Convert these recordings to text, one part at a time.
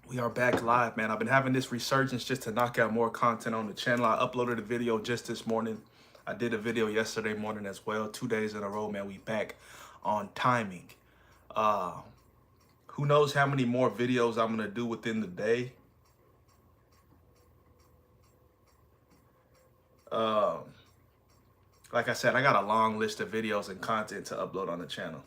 We are back live, man. I've been having this resurgence just to knock out more content on the channel. I uploaded a video just this morning. I did a video yesterday morning as well. 2 days in a row, man. We back on timing. Uh, who knows how many more videos I'm gonna do within the day. Um, like I said, I got a long list of videos and content to upload on the channel.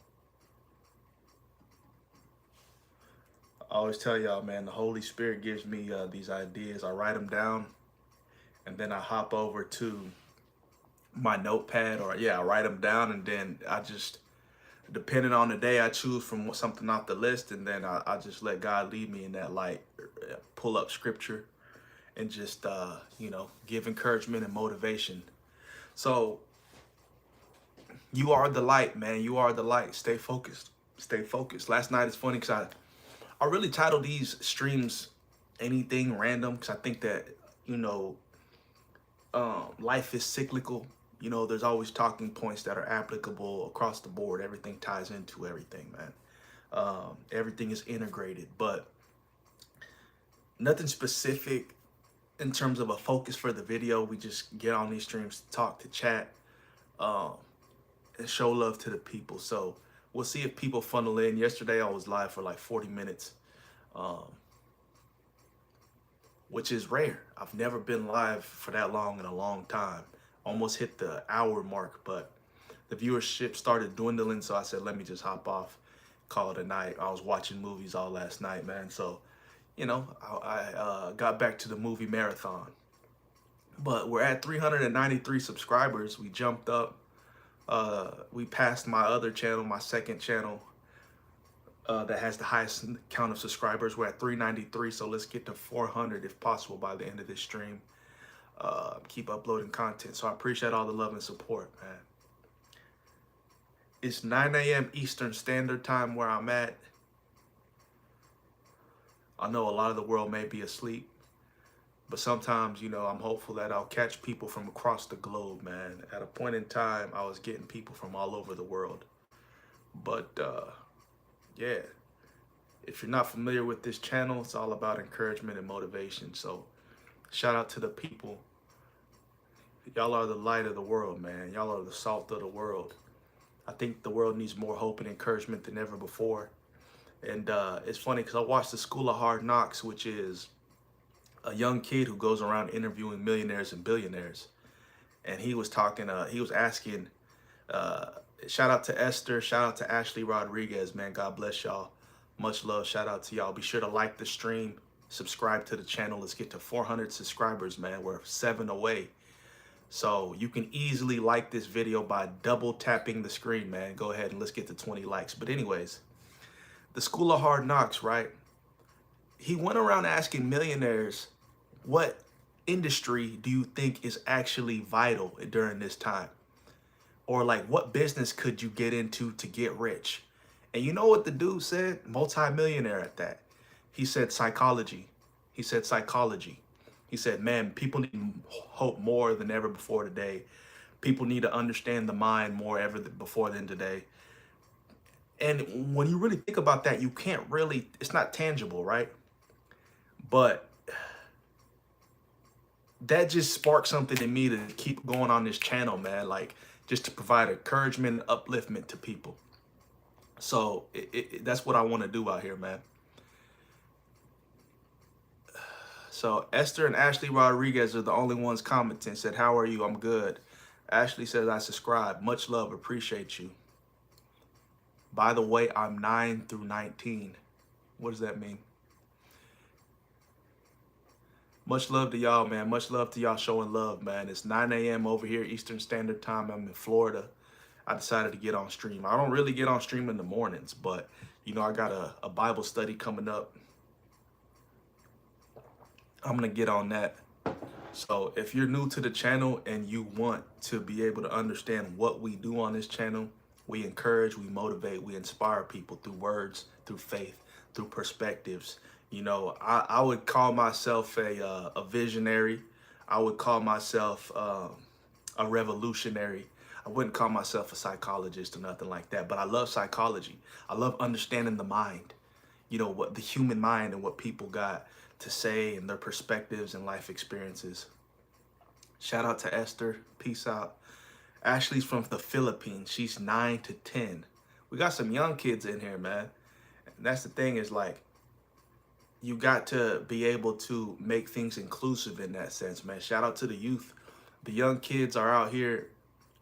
I always tell y'all, man, the Holy Spirit gives me these ideas. I write them down, and then I hop over to my notepad, or I write them down, and then I just, depending on the day, I choose from something off the list, and then I just let God lead me in that light, pull up scripture, and just give encouragement and motivation. So you are the light, man. You are the light. Stay focused. Stay focused. Last night, it's funny because I really titled these streams anything random, because I think that life is cyclical. There's always talking points that are applicable across the board. Everything ties into everything, man. Everything is integrated, but nothing specific in terms of a focus for the video. We just get on these streams to talk, to chat, and show love to the people. So we'll see if people funnel in. Yesterday I was live for like 40 minutes, which is rare. I've never been live for that long in a long time. Almost hit the hour mark, but the viewership started dwindling, so I said, let me just hop off, call it a night. I was watching movies all last night, man. So, I got back to the movie marathon. But we're at 393 subscribers. We jumped up. We passed my other channel, my second channel, that has the highest count of subscribers. We're at 393, so let's get to 400 if possible by the end of this stream. Keep uploading content. So I appreciate all the love and support, man. It's 9 a.m. Eastern Standard Time where I'm at. I know a lot of the world may be asleep, but sometimes, I'm hopeful that I'll catch people from across the globe, man. At a point in time, I was getting people from all over the world. But, yeah, if you're not familiar with this channel, it's all about encouragement and motivation. So shout out to the people. Y'all are the light of the world, man. Y'all are the salt of the world. I think the world needs more hope and encouragement than ever before. And it's funny because I watched the School of Hard Knocks, which is a young kid who goes around interviewing millionaires and billionaires. And he was talking, he was asking, shout out to Esther, shout out to Ashley Rodriguez, man. God bless y'all. Much love. Shout out to y'all. Be sure to like the stream, subscribe to the channel. Let's get to 400 subscribers, man. We're 7 away. So you can easily like this video by double tapping the screen, man. Go ahead and let's get to 20 likes. But anyways, the School of Hard Knocks, right? He went around asking millionaires, what industry do you think is actually vital during this time? Or like, what business could you get into to get rich? And you know what the dude said? Multi-millionaire at that. He said psychology. He said psychology. He said, man, people need hope more than ever before today. People need to understand the mind more ever before than today. And when you really think about that, you can't really, it's not tangible, right? But that just sparked something in me to keep going on this channel, man. Like, just to provide encouragement and upliftment to people. So that's what I want to do out here, man. So Esther and Ashley Rodriguez are the only ones commenting. Said, how are you? I'm good. Ashley says, I subscribe. Much love. Appreciate you. By the way, I'm 9 through 19. What does that mean? Much love to y'all, man. Much love to y'all showing love, man. It's 9 a.m. over here, Eastern Standard Time. I'm in Florida. I decided to get on stream. I don't really get on stream in the mornings, but, I got a Bible study coming up. I'm going to get on that. So if you're new to the channel and you want to be able to understand what we do on this channel, we encourage, we motivate, we inspire people through words, through faith, through perspectives. I would call myself a visionary. I would call myself a revolutionary. I wouldn't call myself a psychologist or nothing like that, but I love psychology. I love understanding the mind. you know, what the human mind and what people got to say and their perspectives and life experiences. Shout out to Esther. Peace out. Ashley's from the Philippines. She's 9 to 10. We got some young kids in here, man. And that's the thing, is like, you got to be able to make things inclusive in that sense, man. Shout out to the youth. The young kids are out here,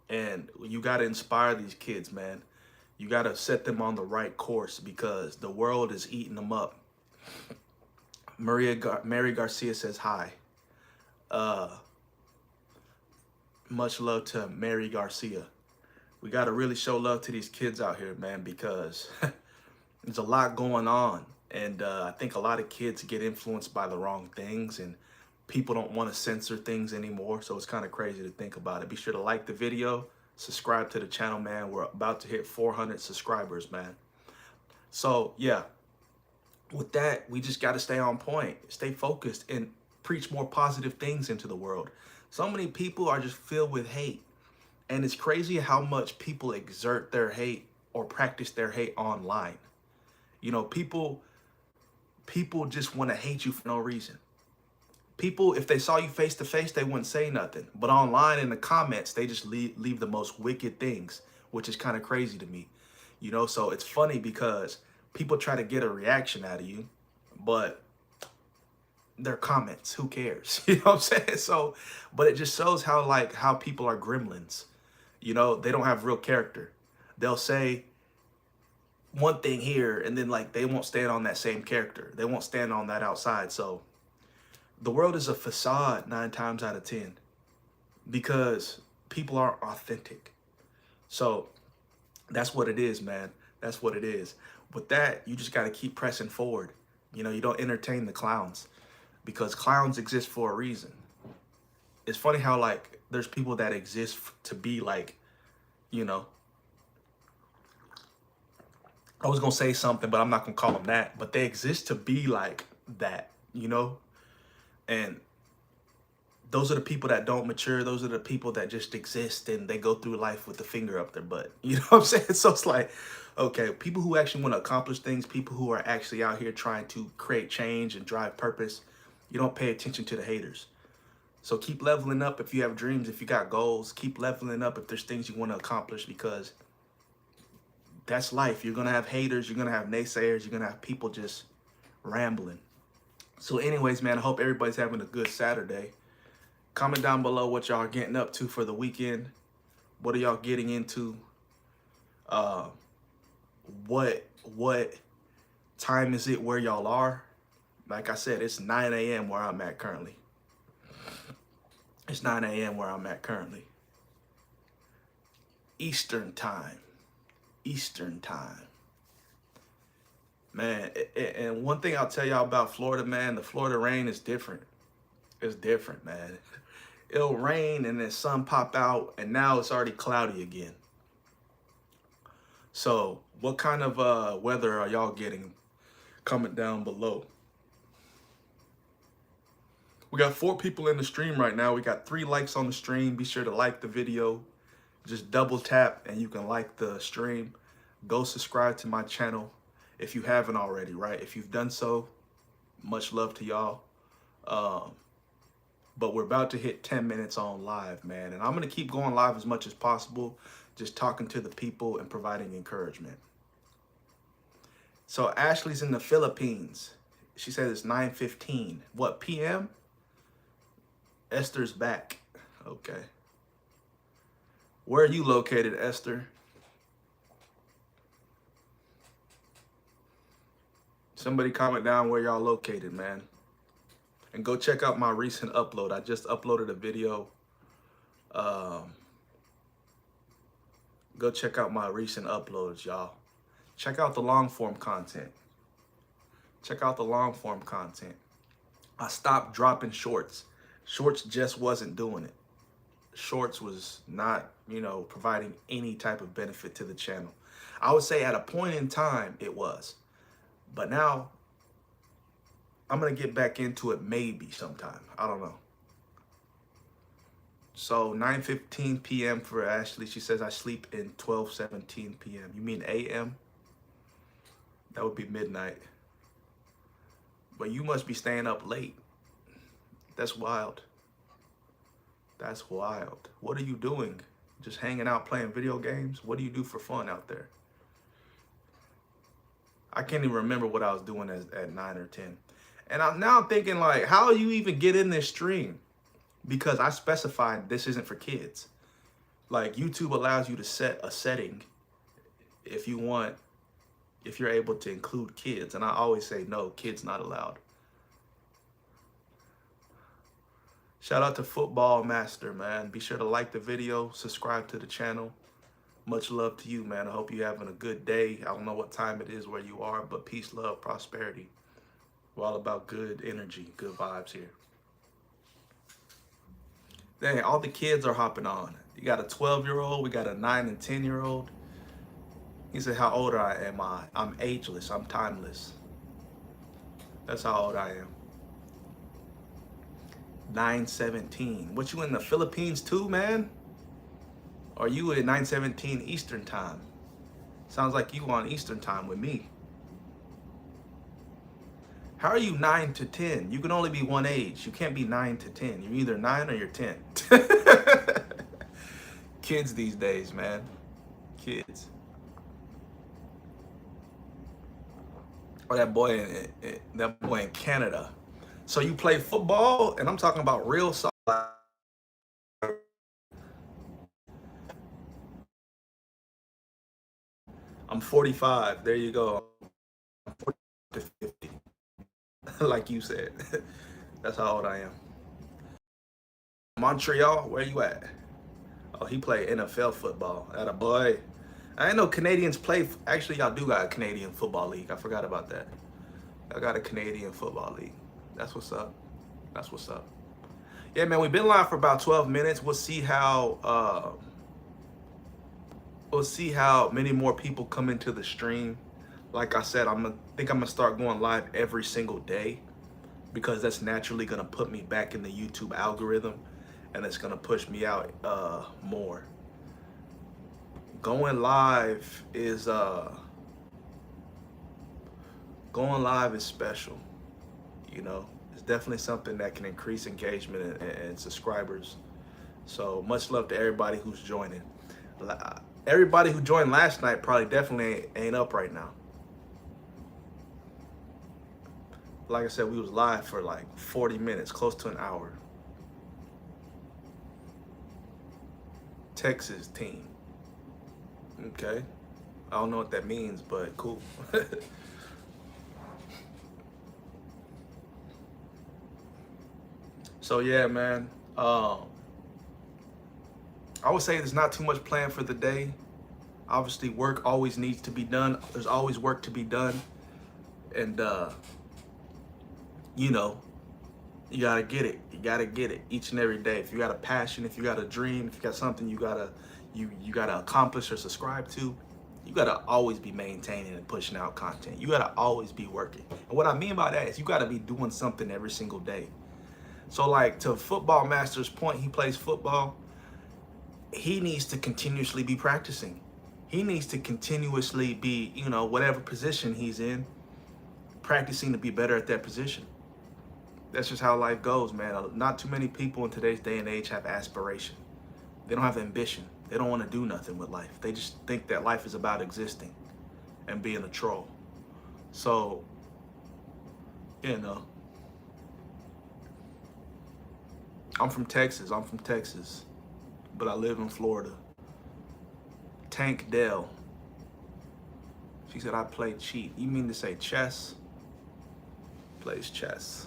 and you got to inspire these kids, man. You got to set them on the right course, because the world is eating them up. Mary Garcia says hi. Much love to Mary Garcia. We got to really show love to these kids out here, man, because there's a lot going on. And I think a lot of kids get influenced by the wrong things, and people don't want to censor things anymore. So it's kind of crazy to think about it. Be sure to like the video, subscribe to the channel, man. We're about to hit 400 subscribers, man. So yeah, with that, we just got to stay on point, stay focused, and preach more positive things into the world. So many people are just filled with hate. And it's crazy how much people exert their hate or practice their hate online. You know, people just want to hate you for no reason. People, if they saw you face to face, they wouldn't say nothing. But online in the comments, they just leave the most wicked things, which is kind of crazy to me. You know, so it's funny because people try to get a reaction out of you, but their comments, who cares? You know what I'm saying? So, but it just shows how people are gremlins. You know, they don't have real character. They'll say one thing here, and then like they won't stand on that same character. They won't stand on that outside. So the world is a facade 9 times out of 10, because people aren't authentic. So that's what it is, man. That's what it is. With that, you just got to keep pressing forward. You know, you don't entertain the clowns, because clowns exist for a reason. It's funny how like there's people that exist to be like, you know, I was going to say something, but I'm not going to call them that, but they exist to be like that, you know? And those are the people that don't mature. Those are the people that just exist, and they go through life with the finger up their butt. You know what I'm saying? So it's like, okay, people who actually want to accomplish things, people who are actually out here trying to create change and drive purpose, you don't pay attention to the haters. So keep leveling up if you have dreams, if you got goals. Keep leveling up if there's things you want to accomplish, because that's life. You're going to have haters. You're going to have naysayers. You're going to have people just rambling. So anyways, man, I hope everybody's having a good Saturday. Comment down below what y'all are getting up to for the weekend. What are y'all getting into? What time is it where y'all are? Like I said, it's 9 a.m. where I'm at currently. It's 9 a.m. where I'm at currently. Eastern time. Eastern time. Man, and one thing I'll tell y'all about Florida, man, the Florida rain is different. It's different, man. It'll rain and then sun pop out, and now it's already cloudy again. So what kind of weather are y'all getting? Comment down below. We got 4 people in the stream right now. We got 3 likes on the stream. Be sure to like the video. Just double tap and you can like the stream. Go subscribe to my channel if you haven't already, right? If you've done so, much love to y'all. But we're about to hit 10 minutes on live, man. And I'm going to keep going live as much as possible, just talking to the people and providing encouragement. So Ashley's in the Philippines. She said it's 9:15. What, p.m.? Esther's back. Okay. Where are you located, Esther? Somebody comment down where y'all located, man. And go check out my recent upload. I just uploaded a video. Go check out my recent uploads, y'all. Check out the long form content. Check out the long form content. I stopped dropping shorts. Shorts just wasn't doing it. Shorts was not, you know, providing any type of benefit to the channel. I would say at a point in time it was. But now I'm going to get back into it maybe sometime. I don't know. So 9:15 p.m. for Ashley. She says I sleep in 12:17 p.m. You mean a.m.? That would be midnight. But you must be staying up late. That's wild. That's wild. What are you doing? Just hanging out playing video games? What do you do for fun out there? I can't even remember what I was doing at 9 or 10. And I'm now thinking, like, how do you even get in this stream? Because I specified this isn't for kids. Like, YouTube allows you to set a setting if you're able to include kids. And I always say, no, kids not allowed. Shout out to Football Master, man. Be sure to like the video, subscribe to the channel. Much love to you, man. I hope you're having a good day. I don't know what time it is where you are, but peace, love, prosperity. We're all about good energy, good vibes here. Dang, all the kids are hopping on. You got a 12-year-old, we got a 9 and 10-year-old. He said, how old am I? I'm ageless, I'm timeless. That's how old I am. 9:17. What, you in the Philippines too, man? Or you at 9:17 Eastern time? Sounds like you on Eastern time with me. How are you 9 to 10? You can only be one age. You can't be 9 to 10. You're either 9 or you're 10. Kids these days, man. Kids. Or that boy in Canada. So you play football, and I'm talking about real soccer. I'm 45. There you go. I'm 40 to 50. Like you said. That's how old I am. Montreal, where you at? Oh, he played NFL football. Atta boy. I didn't know Canadians play. Actually, y'all do got a Canadian football league. I forgot about that. I got a Canadian football league. That's what's up. That's what's up. Yeah, man, we've been live for about 12 minutes. We'll see how many more people come into the stream. Like I said, I think I'm gonna start going live every single day, because that's naturally gonna put me back in the YouTube algorithm, and it's gonna push me out more. Going live is special. You know, it's definitely something that can increase engagement and subscribers. So much love to everybody who's joining. Everybody who joined last night probably definitely ain't up right now. Like I said, we was live for like 40 minutes, close to an hour. Texas team. Okay. I don't know what that means, but cool. So yeah, man. I would say there's not too much planned for the day. Obviously, work always needs to be done. There's always work to be done. And, you know, you gotta get it. You gotta get it each and every day. If you got a passion, if you got a dream, if you got something you gotta accomplish or subscribe to, you gotta always be maintaining and pushing out content. You gotta always be working. And what I mean by that is you gotta be doing something every single day. So like, to Football Master's point, he plays football. He needs to continuously be practicing. He needs to continuously be, you know, whatever position he's in, practicing to be better at that position. That's just how life goes, man. Not too many people in today's day and age have aspiration. They don't have ambition. They don't want to do nothing with life. They just think that life is about existing and being a troll. So, you know, I'm from Texas, but I live in Florida. Tank Dell. She said I play cheat. You mean to say chess? Plays chess.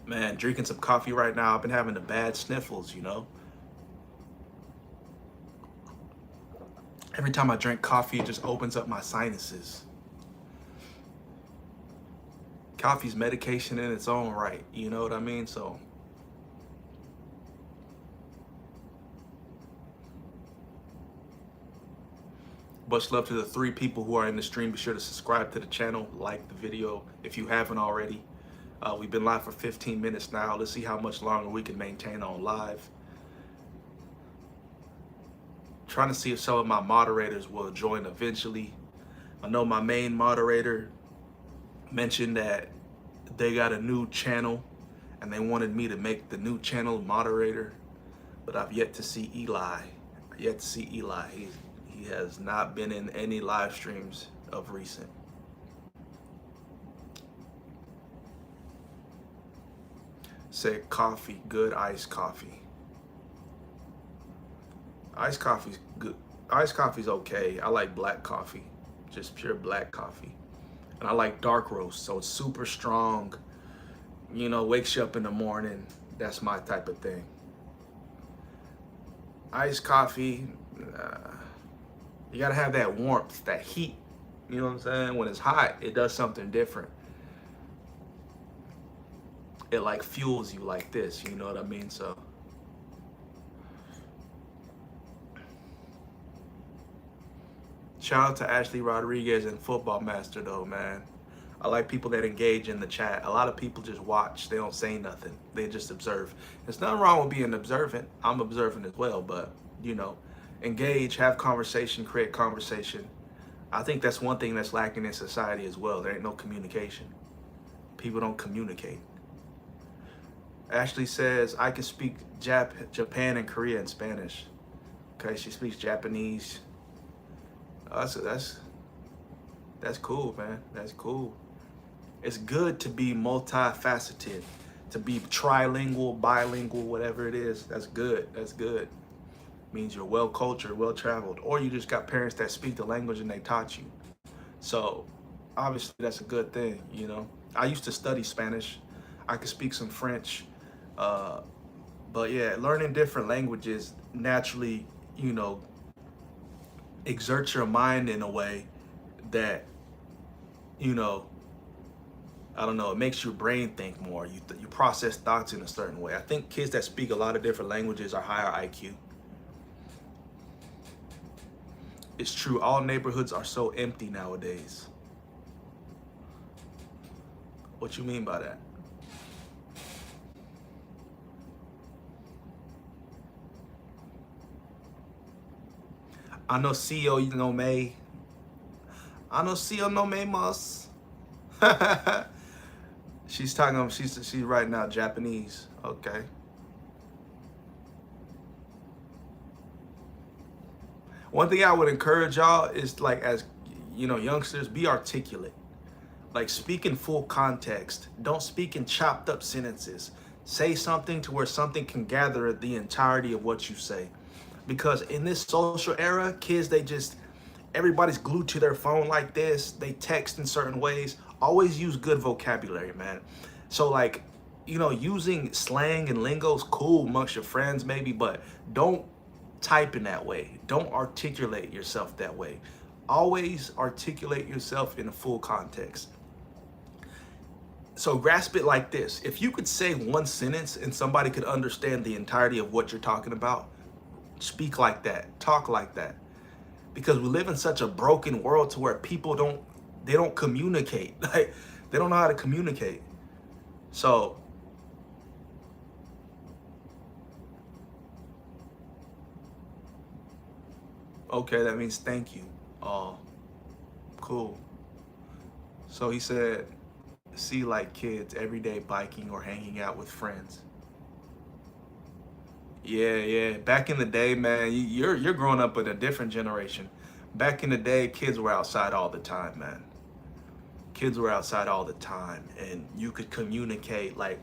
Man, drinking some coffee right now. I've been having the bad sniffles, you know. Every time I drink coffee, it just opens up my sinuses. Coffee's medication in its own right, you know what I mean? So much love to the 3 people who are in the stream. Be sure to subscribe to the channel, like the video if you haven't already. We've been live for 15 minutes now. Let's see how much longer we can maintain on live. Trying to see if some of my moderators will join eventually. I know my main moderator mentioned that they got a new channel and they wanted me to make the new channel moderator, but I've yet to see Eli. Yet to see Eli. He has not been in any live streams of recent. Said coffee, good iced coffee. Iced coffee's good. Iced coffee's okay. I like black coffee, just pure black coffee. And I like dark roast, so it's super strong. You know, wakes you up in the morning. That's my type of thing. Iced coffee, you gotta have that warmth, that heat. You know what I'm saying? When it's hot, it does something different. It like fuels you like this, you know what I mean? So shout out to Ashley Rodriguez and Football Master though, man. I like people that engage in the chat. A lot of people just watch. They don't say nothing. They just observe. There's nothing wrong with being observant. I'm observant as well, but you know, engage, have conversation, create conversation. I think that's one thing that's lacking in society as well. There ain't no communication. People don't communicate. Ashley says, I can speak Japan and Korea and Spanish. Okay, she speaks Japanese. That's cool, man. That's cool. It's good to be multifaceted, to be trilingual, bilingual, whatever it is. That's good. That's good. Means you're well cultured, well traveled, or you just got parents that speak the language and they taught you. So obviously that's a good thing, you know. I used to study Spanish. I could speak some French. But yeah, learning different languages naturally, you know, exerts your mind in a way that, you know, I don't know, it makes your brain think more. You process thoughts in a certain way. I think kids that speak a lot of different languages are higher IQ. It's true, all neighborhoods are so empty nowadays. What you mean by that? I know CEO no me. I know CEO no me mas. She's talking. She's writing out Japanese. Okay. One thing I would encourage y'all is, like, as you know, youngsters, be articulate. Like, speak in full context. Don't speak in chopped up sentences. Say something to where something can gather the entirety of what you say. Because in this social era, kids, everybody's glued to their phone like this. They text in certain ways. Always use good vocabulary, man. So, like, you know, using slang and lingo is cool amongst your friends maybe, but don't type in that way. Don't articulate yourself that way. Always articulate yourself in a full context. So grasp it like this. If you could say one sentence and somebody could understand the entirety of what you're talking about, speak like that, talk like that. Because we live in such a broken world to where people don't communicate. Like, they don't know how to communicate. So okay, that means thank you. Oh, cool. So he said, see like kids every day biking or hanging out with friends. Yeah. Back in the day, man, you're growing up in a different generation. Back in the day, kids were outside all the time, man. Kids were outside all the time, and you could communicate. Like,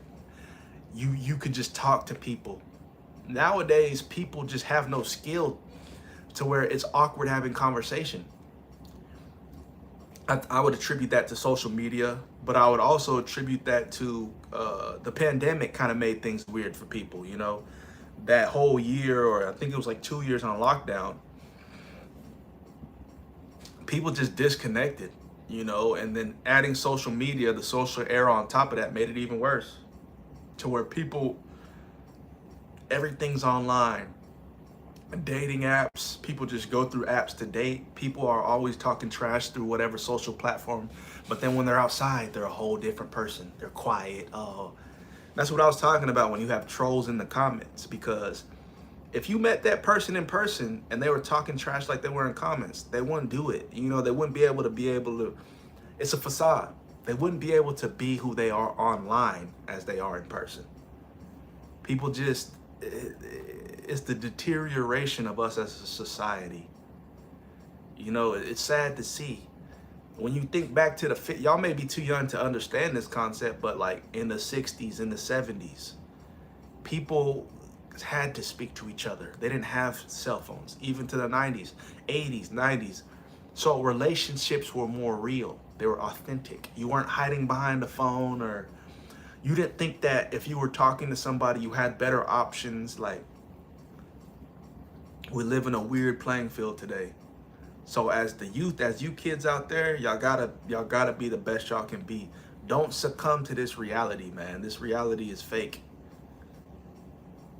you could just talk to people. Nowadays, people just have no skill to where it's awkward having conversation. I would attribute that to social media, but I would also attribute that to the pandemic kind of made things weird for people, you know? That whole year, or I think it was like 2 years on lockdown, people just disconnected, you know? And then adding social media, the social era on top of that, made it even worse. To where people, everything's online. Dating apps, people just go through apps to date. People are always talking trash through whatever social platform, but then when they're outside, they're a whole different person. They're quiet. Oh, that's what I was talking about when you have trolls in the comments, because If you met that person in person and they were talking trash like they were in comments, they wouldn't do it. You know, they wouldn't be able to, it's a facade. They wouldn't be able to be who they are online as they are in person. People just, it's the deterioration of us as a society. You know, it's sad to see. When you think back to y'all may be too young to understand this concept, but like in the 60s, in the 70s, people had to speak to each other. They didn't have cell phones, even to the 90s, 80s, 90s. So relationships were more real. They were authentic. You weren't hiding behind a phone, or you didn't think that if you were talking to somebody, you had better options. Like, we live in a weird playing field today. So as the youth, as you kids out there, y'all gotta be the best y'all can be. Don't succumb to this reality, man. This reality is fake.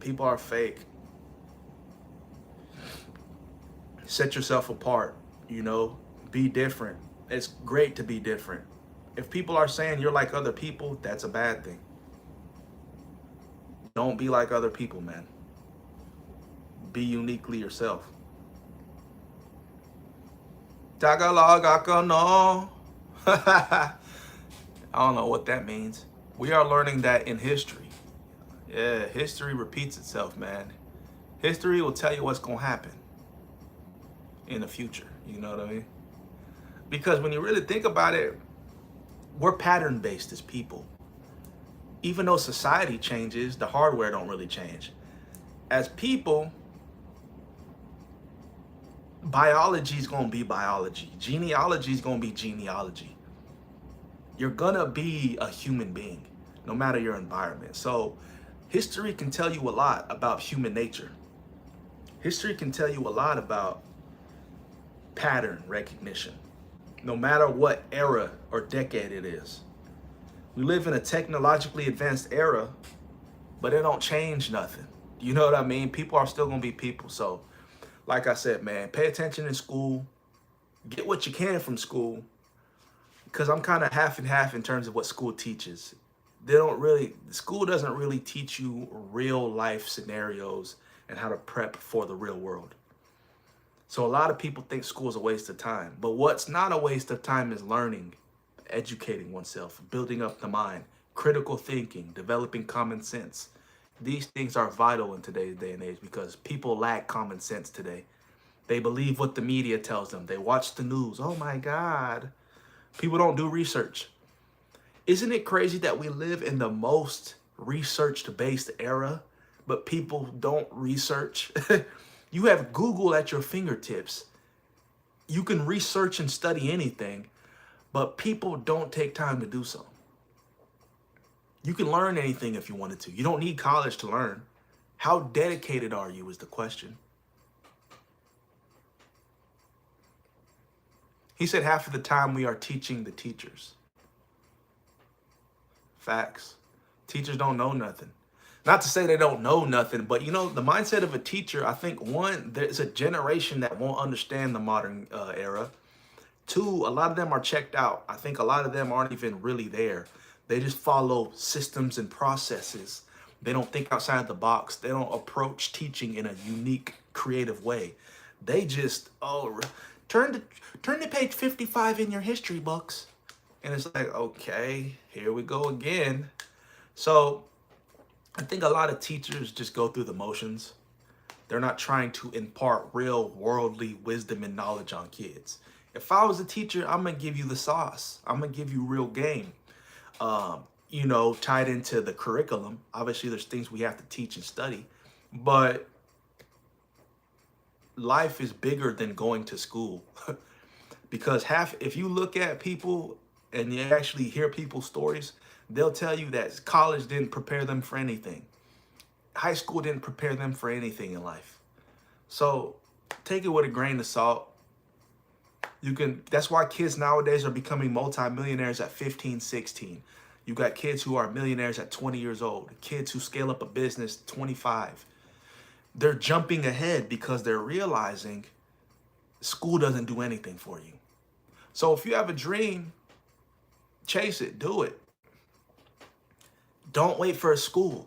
People are fake. Set yourself apart, you know, be different. It's great to be different. If people are saying you're like other people, that's a bad thing. Don't be like other people, man. Be uniquely yourself. Tagalog ako no. I don't know what that means. We are learning that in history. Yeah, history repeats itself, man. History will tell you what's going to happen in the future. You know what I mean? Because when you really think about it, we're pattern-based as people. Even though society changes, the hardware don't really change. As people, biology is going to be biology. Genealogy is going to be genealogy. You're going to be a human being, no matter your environment. So history can tell you a lot about human nature. History can tell you a lot about pattern recognition, no matter what era or decade it is. We live in a technologically advanced era, but it don't change nothing. You know what I mean? People are still going to be people. So like I said, man, pay attention in school. Get what you can from school, because I'm kind of half and half in terms of what school teaches. School doesn't really teach you real life scenarios and how to prep for the real world. So a lot of people think school is a waste of time, but what's not a waste of time is learning, educating oneself, building up the mind, critical thinking, developing common sense. These things are vital in today's day and age because people lack common sense today. They believe what the media tells them. They watch the news. Oh my God. People don't do research. Isn't it crazy that we live in the most research-based era, but people don't research? You have Google at your fingertips. You can research and study anything, but people don't take time to do so. You can learn anything if you wanted to. You don't need college to learn. How dedicated are you is the question. He said half of the time we are teaching the teachers. Facts. Teachers don't know nothing. Not to say they don't know nothing, but you know, the mindset of a teacher, I think one, there's a generation that won't understand the modern era. Two, a lot of them are checked out. I think a lot of them aren't even really there. They just follow systems and processes. They don't think outside the box. They don't approach teaching in a unique, creative way. They just, turn to page 55 in your history books. And it's like, okay, here we go again. So I think a lot of teachers just go through the motions. They're not trying to impart real worldly wisdom and knowledge on kids. If I was a teacher, I'm going to give you the sauce. I'm going to give you real game. You know, tied into the curriculum. Obviously, there's things we have to teach and study. But life is bigger than going to school. Because if you look at people and you actually hear people's stories, they'll tell you that college didn't prepare them for anything. High school didn't prepare them for anything in life. So take it with a grain of salt. That's why kids nowadays are becoming multimillionaires at 15, 16. You got kids who are millionaires at 20 years old, kids who scale up a business 25. They're jumping ahead because they're realizing school doesn't do anything for you. So if you have a dream, chase it, do it. Don't wait for a school.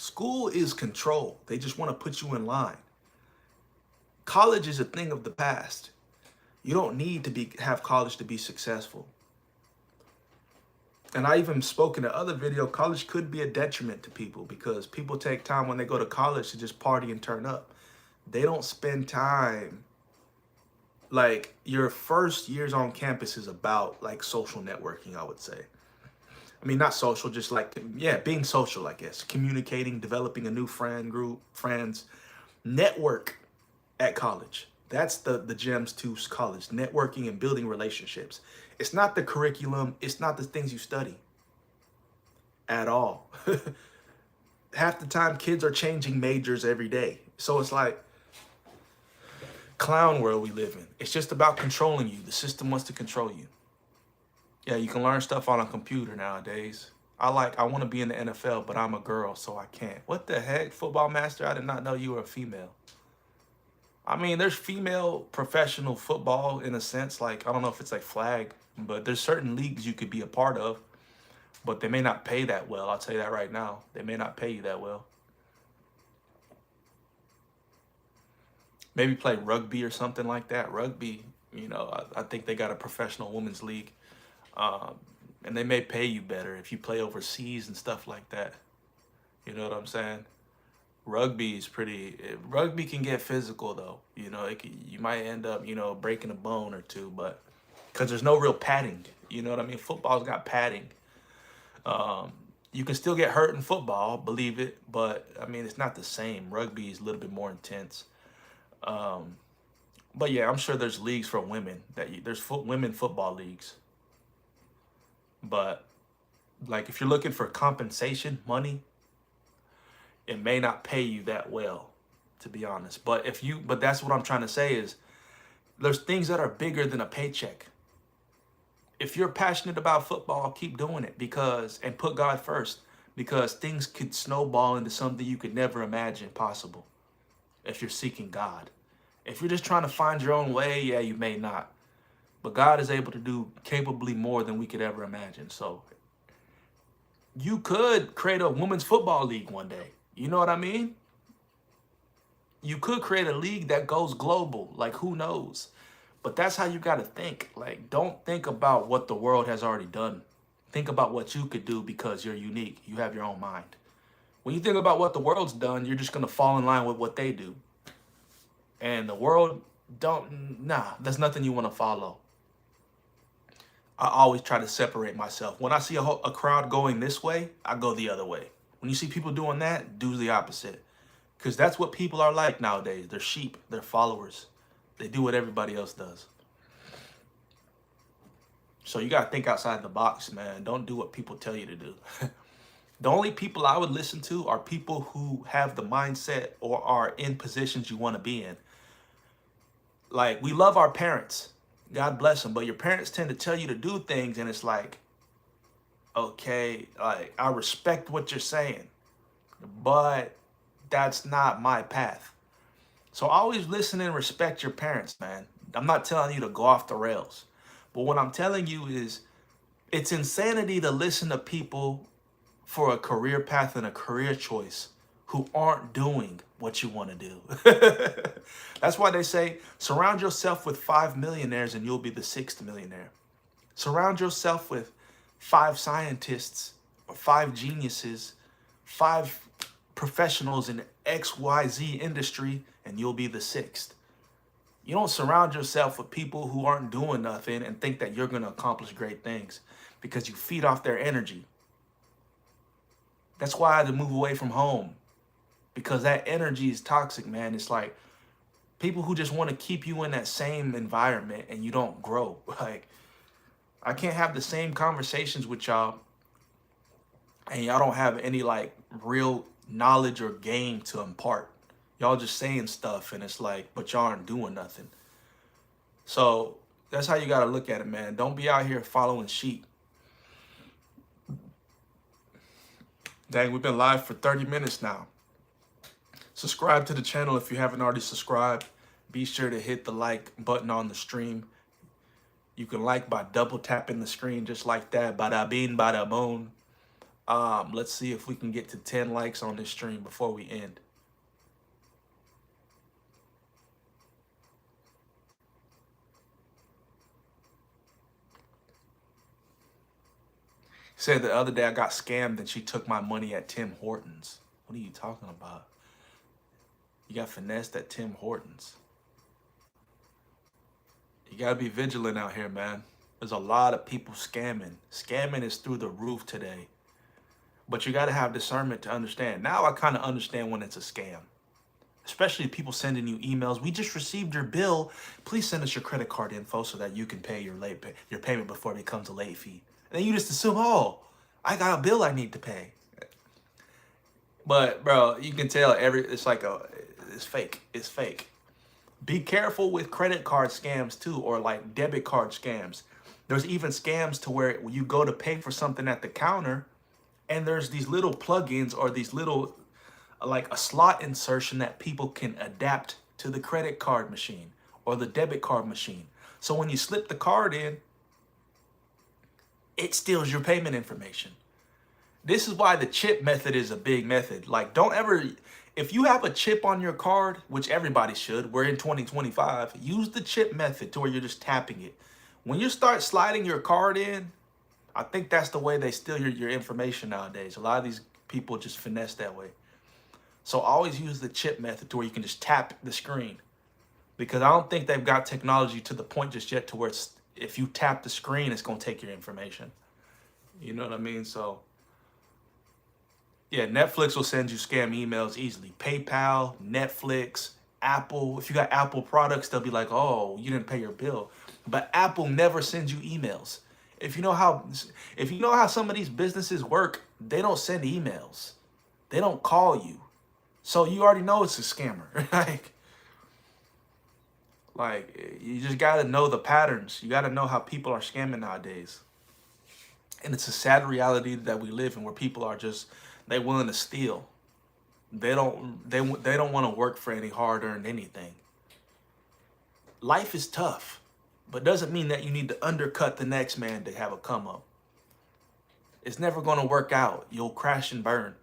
School is control. They just want to put you in line. College is a thing of the past. You don't need to have college to be successful. And I even spoke in the other video, college could be a detriment to people because people take time when they go to college to just party and turn up. They don't spend time. Like, your first years on campus is about like social networking, I would say. I mean, not social, just like, yeah, being social, I guess. Communicating, developing a new friend group, friends. Network at college. That's the gems to college. Networking and building relationships. It's not the curriculum. It's not the things you study at all. Half the time, kids are changing majors every day. So it's like clown world we live in. It's just about controlling you. The system wants to control you. Yeah, you can learn stuff on a computer nowadays. I want to be in the NFL, but I'm a girl, so I can't. What the heck? Football master, I did not know you were a female. I mean, there's female professional football in a sense. Like, I don't know if it's like flag, but there's certain leagues you could be a part of, but they may not pay that well. I'll tell you that right now. They may not pay you that well. Maybe play rugby or something like that. Rugby, you know, I think they got a professional women's league. And they may pay you better if you play overseas and stuff like that. You know what I'm saying? Rugby can get physical though. You know, you might end up, you know, breaking a bone or two, but because there's no real padding. You know what I mean? Football's got padding. You can still get hurt in football, believe it, but I mean, it's not the same. Rugby is a little bit more intense. But yeah, I'm sure there's leagues for women there's women football leagues. But like, if you're looking for compensation, money, it may not pay you that well, to be honest. But that's what I'm trying to say is there's things that are bigger than a paycheck. If you're passionate about football, keep doing it and put God first, because things could snowball into something you could never imagine possible if you're seeking God. If you're just trying to find your own way, yeah, you may not. But God is able to do capably more than we could ever imagine. So you could create a women's football league one day. You know what I mean? You could create a league that goes global. Like, who knows? But that's how you got to think. Like, don't think about what the world has already done. Think about what you could do because you're unique. You have your own mind. When you think about what the world's done, you're just going to fall in line with what they do. And the world, that's nothing you want to follow. I always try to separate myself. When I see a crowd going this way, I go the other way. When you see people doing that, do the opposite. Because that's what people are like nowadays. They're sheep. They're followers. They do what everybody else does. So you got to think outside the box, man. Don't do what people tell you to do. The only people I would listen to are people who have the mindset or are in positions you want to be in. Like, we love our parents. God bless them. But your parents tend to tell you to do things, and it's like, okay, like, I respect what you're saying, but that's not my path. So always listen and respect your parents, man. I'm not telling you to go off the rails. But what I'm telling you is it's insanity to listen to people for a career path and a career choice who aren't doing what you want to do. That's why they say, surround yourself with 5 millionaires and you'll be the 6th millionaire. Surround yourself with 5 scientists or 5 geniuses, 5 professionals in XYZ industry, and you'll be the 6th. You don't surround yourself with people who aren't doing nothing and think that you're going to accomplish great things because you feed off their energy. That's why I had to move away from home, because that energy is toxic, man. It's like people who just want to keep you in that same environment and you don't grow. Like, I can't have the same conversations with y'all and y'all don't have any like real knowledge or game to impart. Y'all just saying stuff and it's like, but y'all aren't doing nothing. So that's how you got to look at it, man. Don't be out here following sheep. Dang, we've been live for 30 minutes now. Subscribe to the channel if you haven't already subscribed. Be sure to hit the like button on the stream. You can like by double tapping the screen just like that. Bada bing, bada boom. Let's see if we can get to 10 likes on this stream before we end. Said the other day I got scammed and she took my money at Tim Hortons. What are you talking about? You got finessed at Tim Hortons. You gotta be vigilant out here, man. There's a lot of people scamming. Scamming is through the roof today. But you gotta have discernment to understand. Now I kind of understand when it's a scam. Especially people sending you emails. We just received your bill. Please send us your credit card info so that you can pay your payment before it becomes a late fee. And then you just assume, oh, I got a bill I need to pay. But bro, you can tell it's fake. It's fake. Be careful with credit card scams too, or like debit card scams. There's even scams to where you go to pay for something at the counter and there's these little plugins or these little, like a slot insertion that people can adapt to the credit card machine or the debit card machine. So when you slip the card in, it steals your payment information. This is why the chip method is a big method. Like, don't ever, if you have a chip on your card, which everybody should, we're in 2025, use the chip method to where you're just tapping it. When you start sliding your card in, I think that's the way they steal your information nowadays. A lot of these people just finesse that way. So always use the chip method to where you can just tap the screen. Because I don't think they've got technology to the point just yet to where it's, if you tap the screen, it's going to take your information. You know what I mean? So, yeah, Netflix will send you scam emails easily. PayPal, Netflix, Apple. If you got Apple products, they'll be like, oh, you didn't pay your bill. But Apple never sends you emails. If you know how some of these businesses work, they don't send emails. They don't call you. So you already know it's a scammer. Like, you just got to know the patterns. You got to know how people are scamming nowadays. And it's a sad reality that we live in where people are just, they're willing to steal. They don't want to work for any hard-earned anything. Life is tough, but doesn't mean that you need to undercut the next man to have a come up. It's never going to work out. You'll crash and burn.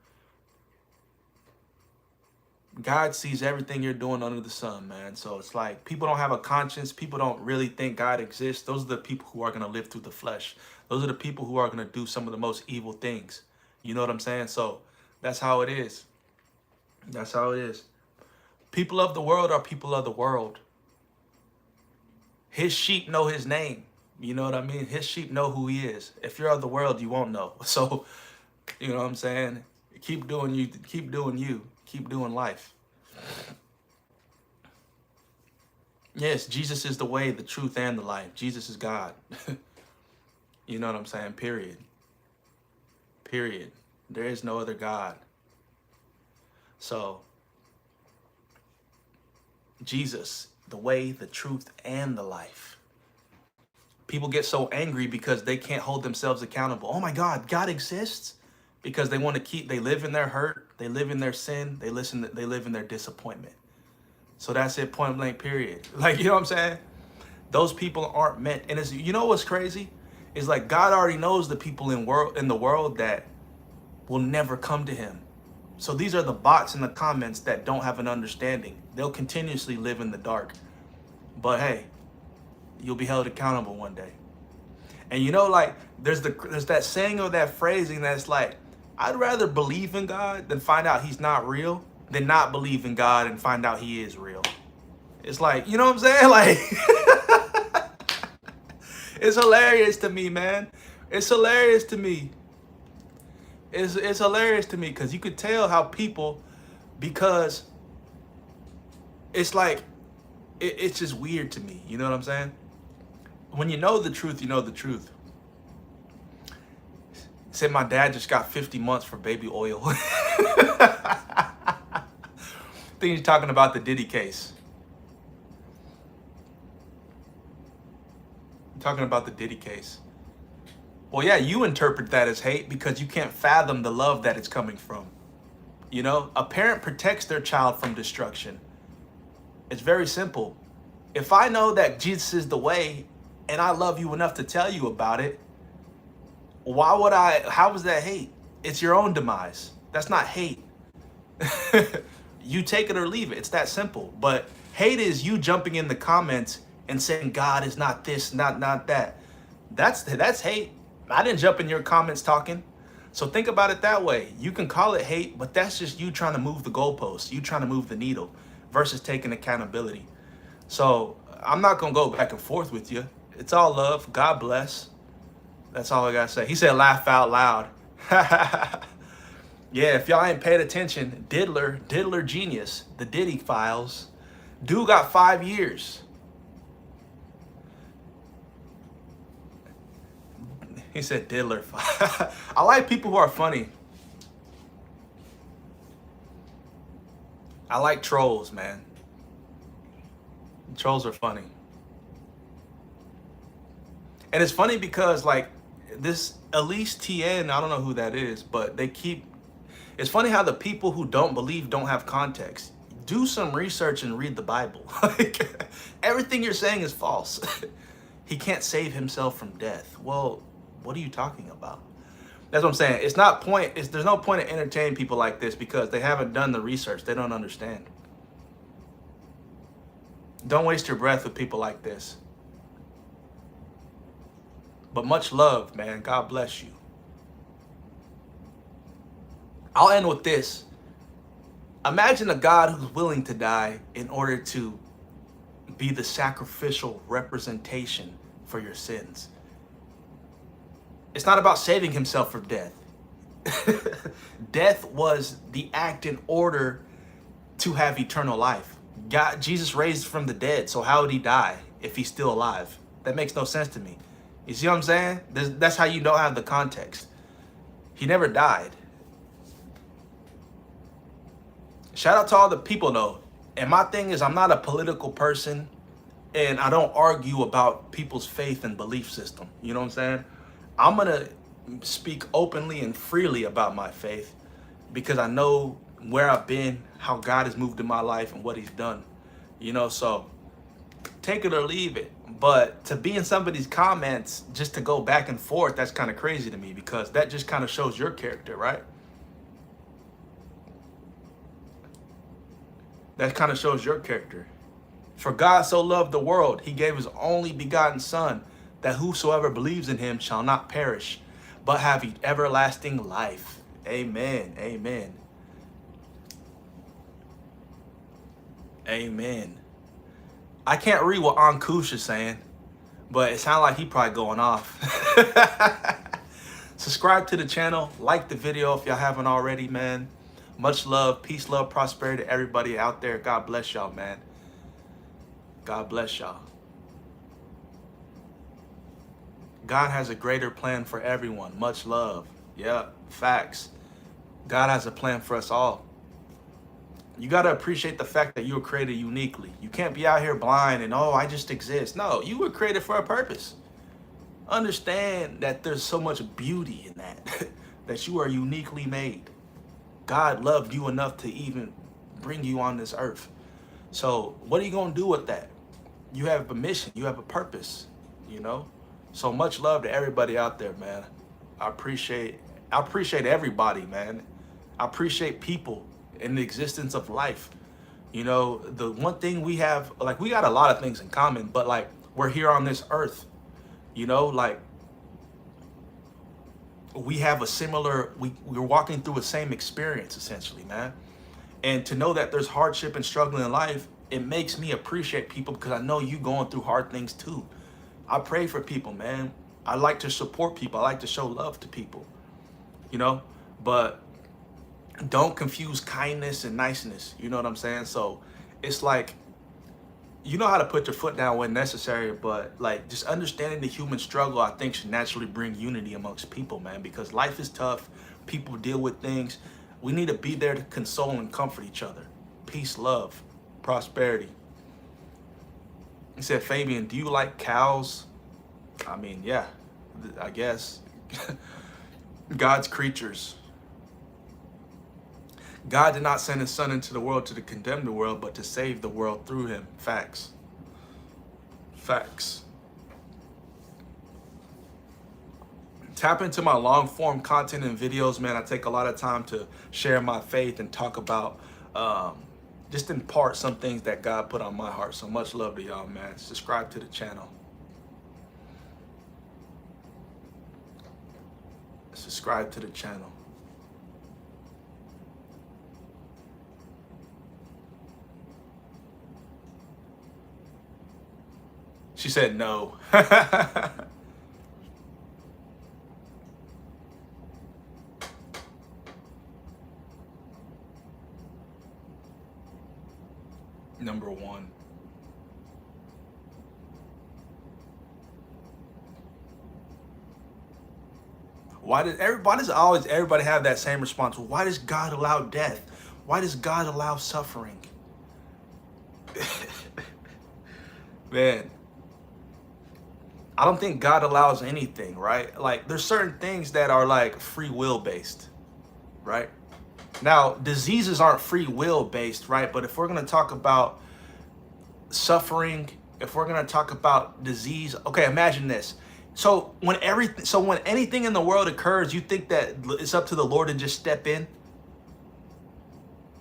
God sees everything you're doing under the sun, man. So it's like people don't have a conscience. People don't really think God exists. Those are the people who are going to live through the flesh. Those are the people who are going to do some of the most evil things. You know what I'm saying? So that's how it is. That's how it is. People of the world are people of the world. His sheep know his name. You know what I mean? His sheep know who he is. If you're of the world, you won't know. So, you know what I'm saying? Keep doing you. Keep doing you. Keep doing life. Yes, Jesus is the way, the truth, and the life. Jesus is God. You know what I'm saying? Period. Period. There is no other God. So, Jesus, the way, the truth, and the life. People get so angry because they can't hold themselves accountable. Oh my God, God exists? Because they want to keep, they live in their hurt, they live in their sin, they live in their disappointment. So that's it, point blank, period. Like, you know what I'm saying? Those people aren't meant, and it's, you know what's crazy? It's like God already knows the people in the world that will never come to him. So these are the bots in the comments that don't have an understanding. They'll continuously live in the dark. But hey, you'll be held accountable one day. And you know, like, there's that saying or that phrasing that's like, I'd rather believe in God than find out he's not real than not believe in God and find out he is real. It's like, you know what I'm saying? Like, it's hilarious to me, man. It's hilarious to me. It's hilarious to me because you could tell how people, because it's like, it's just weird to me. You know what I'm saying? When you know the truth, you know the truth. Said my dad just got 50 months for baby oil. I think he's talking about the Diddy case. Talking about the Diddy case. Well, yeah, you interpret that as hate because you can't fathom the love that it's coming from. You know, a parent protects their child from destruction. It's very simple. If I know that Jesus is the way and I love you enough to tell you about it, how is that hate? It's your own demise. That's not hate. You take it or leave it. It's that simple. But hate is you jumping in the comments and saying God is not this, not that. That's hate. I didn't jump in your comments talking. So think about it that way. You can call it hate, but that's just you trying to move the goalposts. You trying to move the needle versus taking accountability. So I'm not going to go back and forth with you. It's all love. God bless. That's all I got to say. He said, laugh out loud. Yeah, if y'all ain't paid attention, Diddler genius, the Diddy Files. Dude got 5 years. He said Diddler. I like people who are funny. I like trolls, man. Trolls are funny. And it's funny because like this Elise TN, I don't know who that is, but it's funny how the people who don't believe don't have context. Do some research and read the Bible. Like, everything you're saying is false. He can't save himself from death. Well, what are you talking about? That's what I'm saying. There's no point in entertaining people like this because they haven't done the research. They don't understand. Don't waste your breath with people like this. But much love, man. God bless you. I'll end with this. Imagine a God who's willing to die in order to be the sacrificial representation for your sins. It's not about saving himself from death. Death was the act in order to have eternal life. Jesus raised from the dead, so how would he die if he's still alive? That makes no sense to me. You see what I'm saying? That's how you don't have the context. He never died. Shout out to all the people though. And my thing is, I'm not a political person and I don't argue about people's faith and belief system. You know what I'm saying? I'm going to speak openly and freely about my faith because I know where I've been, how God has moved in my life and what he's done. You know, so take it or leave it. But to be in somebody's comments just to go back and forth, that's kind of crazy to me because that just kind of shows your character, right? That kind of shows your character. For God so loved the world, he gave his only begotten son, that whosoever believes in him shall not perish, but have everlasting life. Amen. Amen. Amen. I can't read what Ankush is saying, but it sounds like he probably going off. Subscribe to the channel. Like the video if y'all haven't already, man. Much love, peace, love, prosperity to everybody out there. God bless y'all, man. God bless y'all. God has a greater plan for everyone. Much love. Yeah, facts. God has a plan for us all. You got to appreciate the fact that you were created uniquely. You can't be out here blind and, oh, I just exist. No, you were created for a purpose. Understand that there's so much beauty in that, that you are uniquely made. God loved you enough to even bring you on this earth. So what are you going to do with that? You have a mission. You have a purpose, you know? So much love to everybody out there, man. I appreciate everybody, man. I appreciate people in the existence of life. You know, the one thing we have, like, we got a lot of things in common, but like, we're here on this earth, you know, like, we have a similar, we're walking through the same experience essentially, man. And to know that there's hardship and struggle in life, it makes me appreciate people because I know you going through hard things too. I pray for people, man. I like to support people. I like to show love to people, you know, but don't confuse kindness and niceness. You know what I'm saying? So it's like, you know how to put your foot down when necessary, but like just understanding the human struggle, I think should naturally bring unity amongst people, man, because life is tough. People deal with things. We need to be there to console and comfort each other. Peace, love, prosperity. He said, Fabian, do you like cows? I mean, yeah, I guess. God's creatures. God did not send his son into the world to condemn the world, but to save the world through him. Facts. Facts. Tap into my long form content and videos, man. I take a lot of time to share my faith and talk about, just impart some things that God put on my heart. So much love to y'all, man. Subscribe to the channel. Subscribe to the channel. She said no. Number one. Why does everybody have that same response? Why does God allow death? Why does God allow suffering? Man, I don't think God allows anything, right? Like, there's certain things that are like free will based, right? Now, diseases aren't free will based, right? But if we're going to talk about suffering, if we're going to talk about disease, okay, imagine this. So when anything in the world occurs, you think that it's up to the Lord to just step in?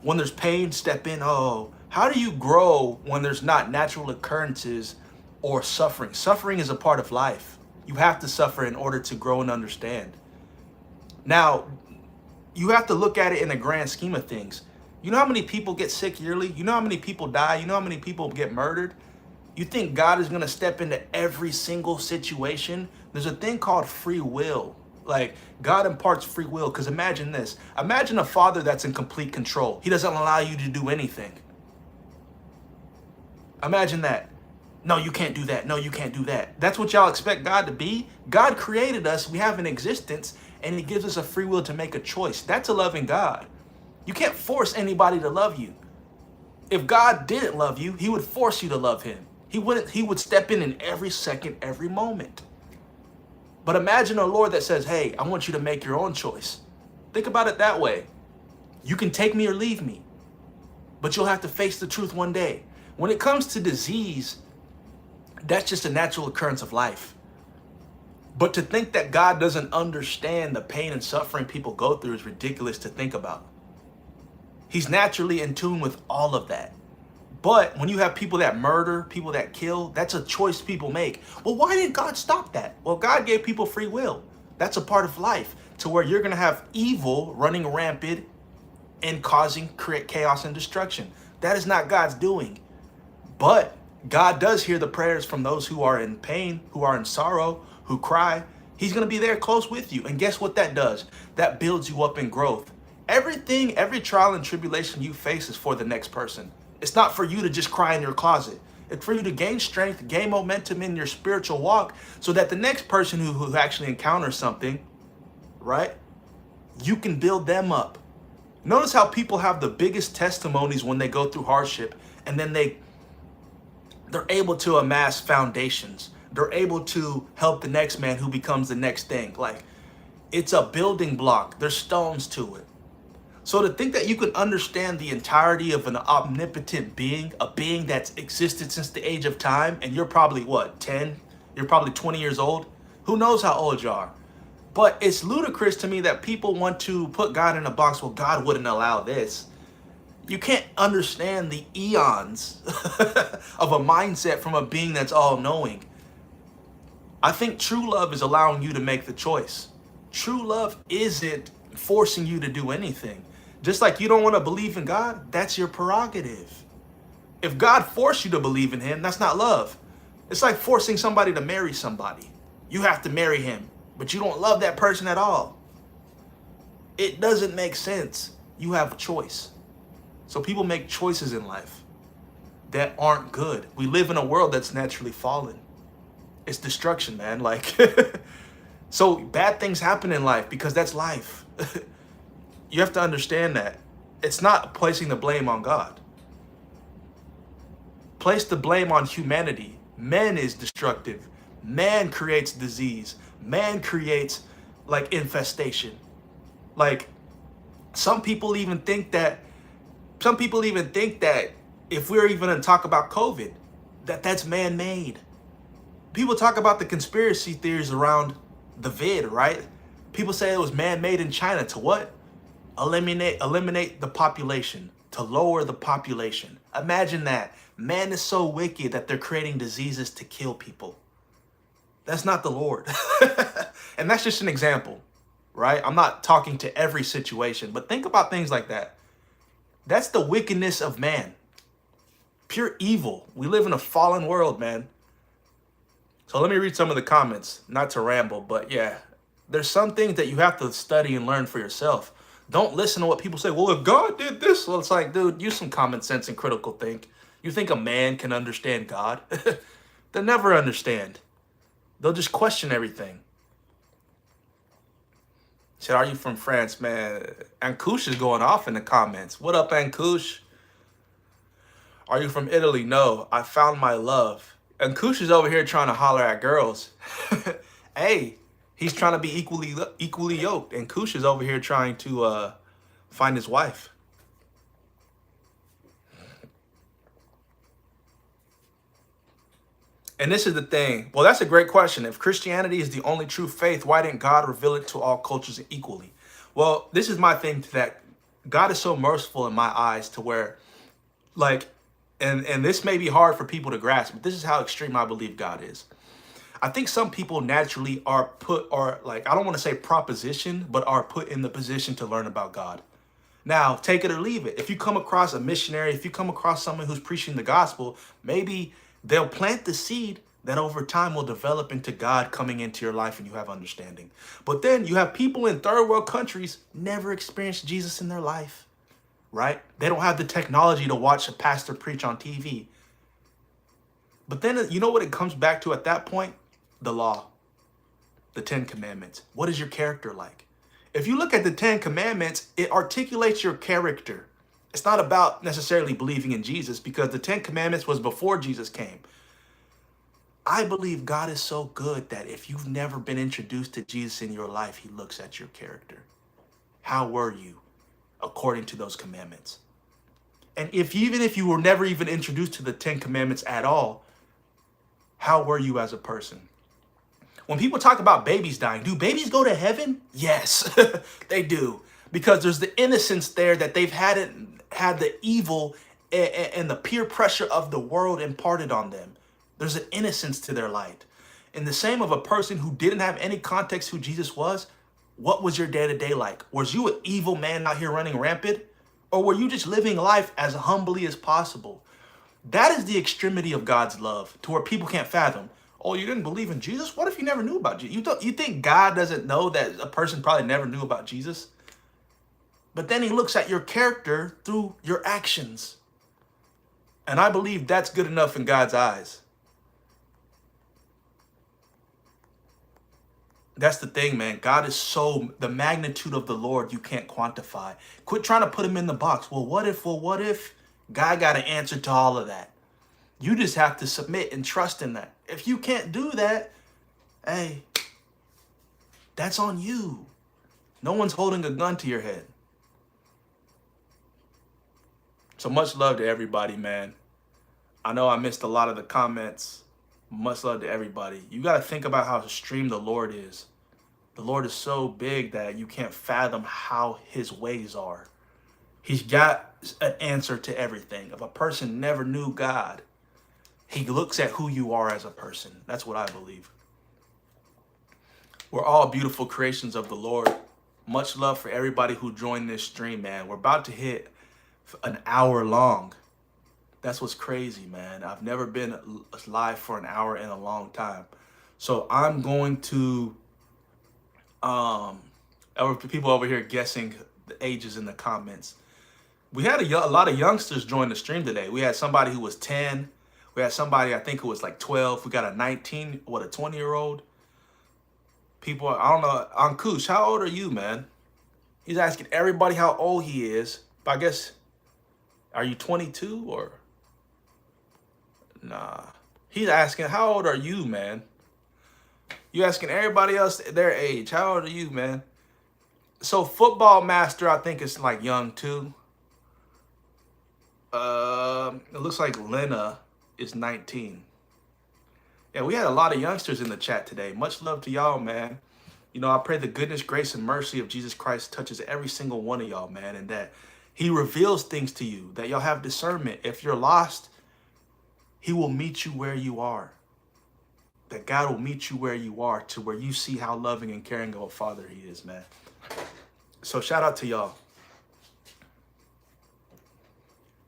When there's pain, step in. Oh, how do you grow when there's not natural occurrences or suffering? Suffering is a part of life. You have to suffer in order to grow and understand. Now, you have to look at it in the grand scheme of things. You know how many people get sick yearly? You know how many people die? You know how many people get murdered? You think God is going to step into every single situation? There's a thing called free will. Like, God imparts free will. Because imagine this. Imagine a father that's in complete control. He doesn't allow you to do anything. Imagine that. No, you can't do that. No, you can't do that. That's what y'all expect God to be? God created us. We have an existence. And he gives us a free will to make a choice. That's a loving God. You can't force anybody to love you. If God didn't love you, he would force you to love him. He would step in every second, every moment. But imagine a Lord that says, hey, I want you to make your own choice. Think about it that way. You can take me or leave me, but you'll have to face the truth one day. When it comes to disease, that's just a natural occurrence of life. But to think that God doesn't understand the pain and suffering people go through is ridiculous to think about. He's naturally in tune with all of that. But when you have people that murder, people that kill, that's a choice people make. Well, why didn't God stop that? Well, God gave people free will. That's a part of life, to where you're going to have evil running rampant and create chaos and destruction. That is not God's doing. But God does hear the prayers from those who are in pain, who are in sorrow, who cry. He's going to be there close with you. And guess what that does? That builds you up in growth. Every trial and tribulation you face is for the next person. It's not for you to just cry in your closet. It's for you to gain strength, gain momentum in your spiritual walk, so that the next person who actually encounters something, right, you can build them up. Notice how people have the biggest testimonies when they go through hardship, and then they're able to amass foundations. They're able to help the next man who becomes the next thing. Like, it's a building block. There's stones to it. So to think that you can understand the entirety of an omnipotent being, a being that's existed since the age of time, and you're probably, what, 10? You're probably 20 years old? Who knows how old you are? But it's ludicrous to me that people want to put God in a box. Well, God wouldn't allow this. You can't understand the eons of a mindset from a being that's all-knowing. I think true love is allowing you to make the choice. True love isn't forcing you to do anything. Just like you don't want to believe in God, that's your prerogative. If God forced you to believe in him, that's not love. It's like forcing somebody to marry somebody. You have to marry him, but you don't love that person at all. It doesn't make sense. You have a choice. So people make choices in life that aren't good. We live in a world that's naturally fallen. It's destruction, man. Like, so bad things happen in life because that's life. You have to understand that. It's not placing the blame on God. Place the blame on humanity. Man is destructive. Man creates disease. Man creates, like, infestation. Like, some people even think that if we're even going to talk about COVID, that's man-made. People talk about the conspiracy theories around the vid, right? People say it was man-made in China to what? Eliminate the population, to lower the population. Imagine that. Man is so wicked that they're creating diseases to kill people. That's not the Lord. And that's just an example, right? I'm not talking to every situation, but think about things like that. That's the wickedness of man. Pure evil. We live in a fallen world, man. So let me read some of the comments, not to ramble, but yeah, there's some things that you have to study and learn for yourself. Don't listen to what people say. Well, if God did this, well, it's like, dude, use some common sense and critical think. You think a man can understand God? They'll never understand. They'll just question everything. Said, are you from France, man? Ankush is going off in the comments. What up, Ankush? Are you from Italy? No, I found my love. Ankush is over here trying to holler at girls. Hey, he's trying to be equally yoked. And Kush is over here trying to find his wife. And this is the thing. Well, that's a great question. If Christianity is the only true faith, why didn't God reveal it to all cultures equally? Well, this is my thing to that. God is so merciful in my eyes to where, like, and this may be hard for people to grasp, but this is how extreme I believe God is. I think some people naturally are like, I don't want to say propositioned, but are put in the position to learn about God. Now, take it or leave it. If you come across a missionary, if you come across someone who's preaching the gospel, maybe they'll plant the seed that over time will develop into God coming into your life and you have understanding. But then you have people in third world countries never experienced Jesus in their life. Right? They don't have the technology to watch a pastor preach on TV. But then you know what it comes back to at that point? The law, the 10 Commandments. What is your character like? If you look at the 10 Commandments, it articulates your character. It's not about necessarily believing in Jesus because the 10 Commandments was before Jesus came. I believe God is so good that if you've never been introduced to Jesus in your life, he looks at your character. How were you according to those commandments? And even if you were never even introduced to the 10 Commandments at all, how were you as a person? When people talk about babies dying, do babies go to heaven? Yes, they do. Because there's the innocence there that they've had the evil and the peer pressure of the world imparted on them. There's an innocence to their light. And the same of a person who didn't have any context who Jesus was. What was your day-to-day like? Was you an evil man out here running rampant? Or were you just living life as humbly as possible? That is the extremity of God's love, to where people can't fathom. Oh, you didn't believe in Jesus? What if you never knew about Jesus? You think God doesn't know that a person probably never knew about Jesus? But then he looks at your character through your actions. And I believe that's good enough in God's eyes. That's the thing, man. God is the magnitude of the Lord you can't quantify. Quit trying to put him in the box. Well, what if? God got an answer to all of that. You just have to submit and trust in that. If you can't do that, hey, that's on you. No one's holding a gun to your head. So much love to everybody, man. I know I missed a lot of the comments. Much love to everybody. You got to think about how extreme the Lord is. The Lord is so big that you can't fathom how his ways are. He's got an answer to everything. If a person never knew God, he looks at who you are as a person. That's what I believe. We're all beautiful creations of the Lord. Much love for everybody who joined this stream, man. We're about to hit an hour long. That's what's crazy, man. I've never been live for an hour in a long time. So I'm going to, people over here guessing the ages in the comments. We had a lot of youngsters join the stream today. We had somebody who was 10. We had somebody, I think, who was like 12. We got a 19, a 20-year-old. People, I don't know. Ankush, how old are you, man? He's asking everybody how old he is. But I guess, are you 22 or? Nah. He's asking, how old are you, man? You asking everybody else their age. How old are you, man? So Football Master, I think, is like young too. It looks like Lena is 19. Yeah, we had a lot of youngsters in the chat today. Much love to y'all, man. You know, I pray the goodness, grace, and mercy of Jesus Christ touches every single one of y'all, man, and that he reveals things to you, that y'all have discernment. If you're lost, he will meet you where you are. That God will meet you where you are, to where you see how loving and caring of a father he is, man. So shout out to y'all.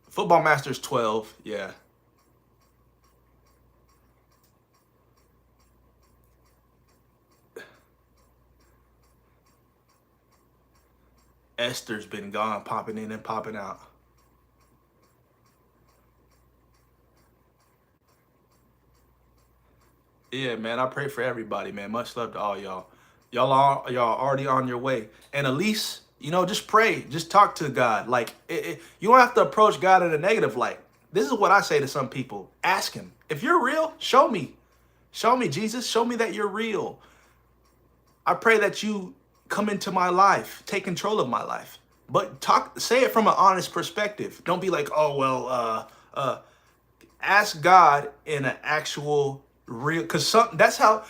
Football Masters 12, yeah. Esther's been gone, popping in and popping out. Yeah, man, I pray for everybody, man. Much love to all y'all. Y'all already on your way. And at least, you know, just pray. Just talk to God. Like, you don't have to approach God in a negative light. This is what I say to some people. Ask him. If you're real, show me. Show me, Jesus. Show me that you're real. I pray that you come into my life. Take control of my life. But say it from an honest perspective. Don't be like, oh, well, ask God in an actual real, because that's how,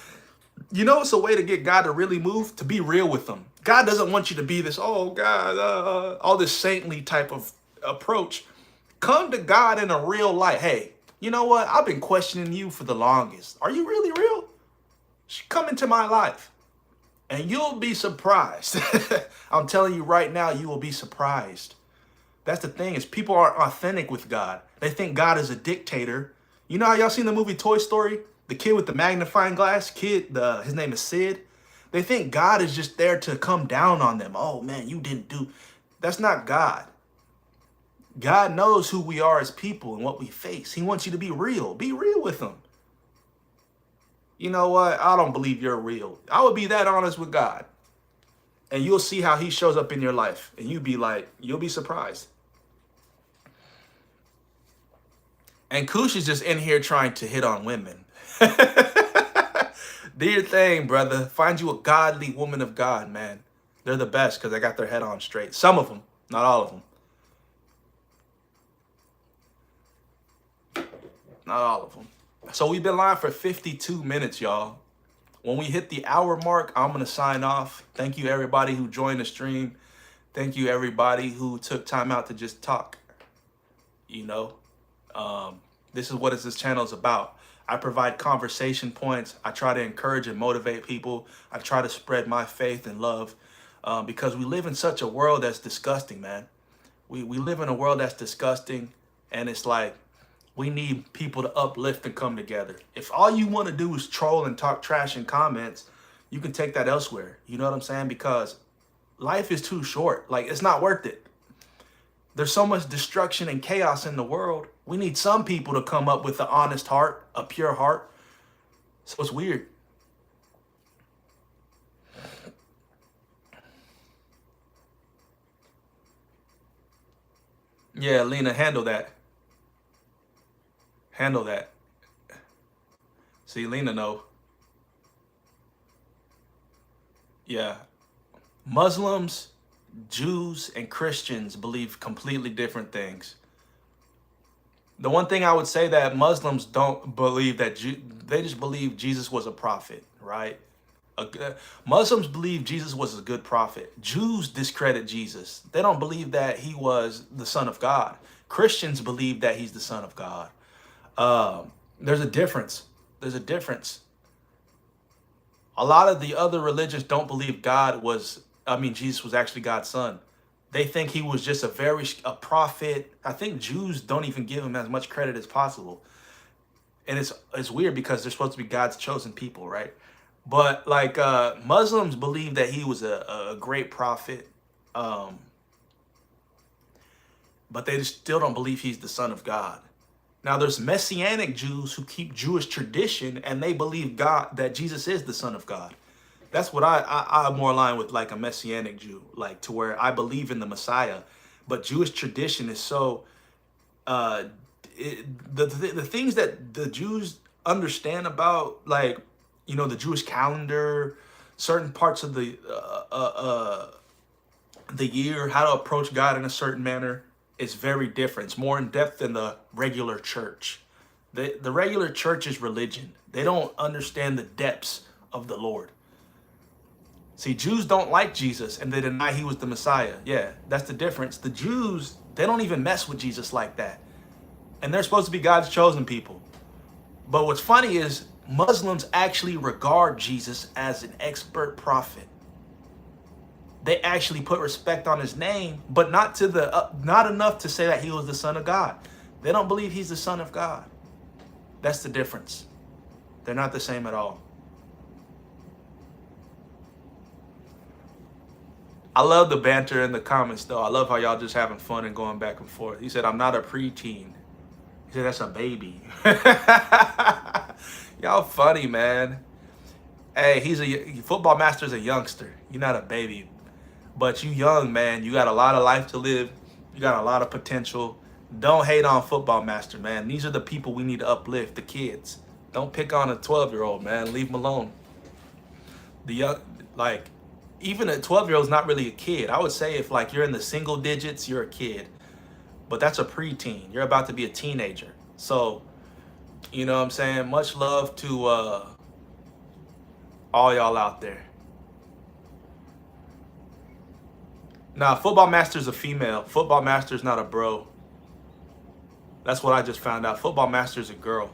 you know, it's a way to get God to really move, to be real with him. God doesn't want you to be this, oh God, all this saintly type of approach. Come to God in a real light. Hey, you know what? I've been questioning you for the longest. Are you really real? Come into my life and you'll be surprised. I'm telling you right now, you will be surprised. That's the thing, is people aren't authentic with God. They think God is a dictator. You know how y'all seen the movie Toy Story? The kid with the magnifying glass, his name is Sid. They think God is just there to come down on them. Oh man, you didn't do. That's not God. God knows who we are as people and what we face. He wants you to be real. Be real with him. You know what? I don't believe you're real. I would be that honest with God. And you'll see how he shows up in your life. And you'll be surprised. And Kush is just in here trying to hit on women. Do your thing, brother. Find you a godly woman of God, man. They're the best because they got their head on straight. Some of them, not all of them. Not all of them. So we've been live for 52 minutes, y'all. When we hit the hour mark, I'm going to sign off. Thank you, everybody who joined the stream. Thank you, everybody who took time out to just talk. You know, this is what this channel is about. I provide conversation points. I try to encourage and motivate people. I try to spread my faith and love because we live in such a world that's disgusting, man. We live in a world that's disgusting, and it's like we need people to uplift and come together. If all you want to do is troll and talk trash in comments, you can take that elsewhere. You know what I'm saying? Because life is too short. Like, it's not worth it. There's so much destruction and chaos in the world. We need some people to come up with an honest heart, a pure heart. So it's weird. Yeah, Lena, handle that. Handle that. See, Lena, no. Yeah. Muslims, Jews, and Christians believe completely different things. The one thing I would say that Muslims don't believe that they just believe Jesus was a prophet, right? Muslims believe Jesus was a good prophet. Jews discredit Jesus. They don't believe that he was the Son of God. Christians believe that he's the Son of God. There's a difference. There's a difference. A lot of the other religions don't believe Jesus was actually God's son. They think he was just a prophet. I think Jews don't even give him as much credit as possible. And it's weird because they're supposed to be God's chosen people, right? But like Muslims believe that he was a great prophet. But they still don't believe he's the Son of God. Now there's Messianic Jews who keep Jewish tradition and they believe that Jesus is the Son of God. That's what I'm more aligned with, like a Messianic Jew, like to where I believe in the Messiah. But Jewish tradition is so, the things that the Jews understand about, like, you know, the Jewish calendar, certain parts of the year, how to approach God in a certain manner is very different. It's more in depth than the regular church. The regular church is religion. They don't understand the depths of the Lord. See, Jews don't like Jesus and they deny he was the Messiah. Yeah, that's the difference. The Jews, they don't even mess with Jesus like that. And they're supposed to be God's chosen people. But what's funny is Muslims actually regard Jesus as an expert prophet. They actually put respect on his name, but not to the not enough to say that he was the Son of God. They don't believe he's the Son of God. That's the difference. They're not the same at all. I love the banter in the comments, though. I love how y'all just having fun and going back and forth. He said, I'm not a preteen. He said, that's a baby. Y'all funny, man. Hey, Football Master's a youngster. You're not a baby. But you young, man. You got a lot of life to live. You got a lot of potential. Don't hate on Football Master, man. These are the people we need to uplift, the kids. Don't pick on a 12-year-old, man. Leave them alone. The young, like, even a 12-year-old is not really a kid. I would say if, like, you're in the single digits, you're a kid. But that's a preteen. You're about to be a teenager. So, you know what I'm saying? Much love to all y'all out there. Nah, Football Master's a female. Football Master's not a bro. That's what I just found out. Football Master's a girl.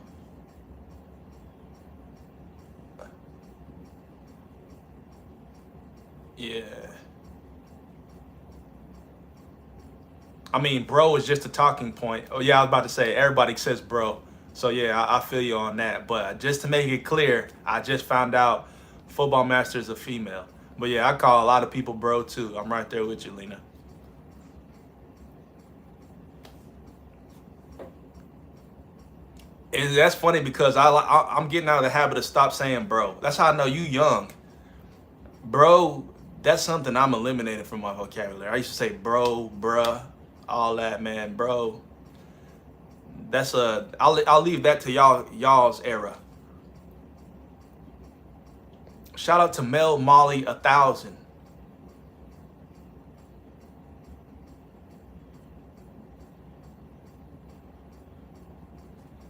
Yeah. I mean, bro is just a talking point. Oh, yeah, I was about to say, everybody says bro. So, yeah, I feel you on that. But just to make it clear, I just found out Football Master is a female. But, yeah, I call a lot of people bro, too. I'm right there with you, Lena. And that's funny because I'm getting out of the habit of stop saying bro. That's how I know you young. Bro, that's something I'm eliminating from my vocabulary. I used to say bro, bruh, all that, man, bro. That's I'll leave that to y'all's era. Shout out to Mel Molly 1000.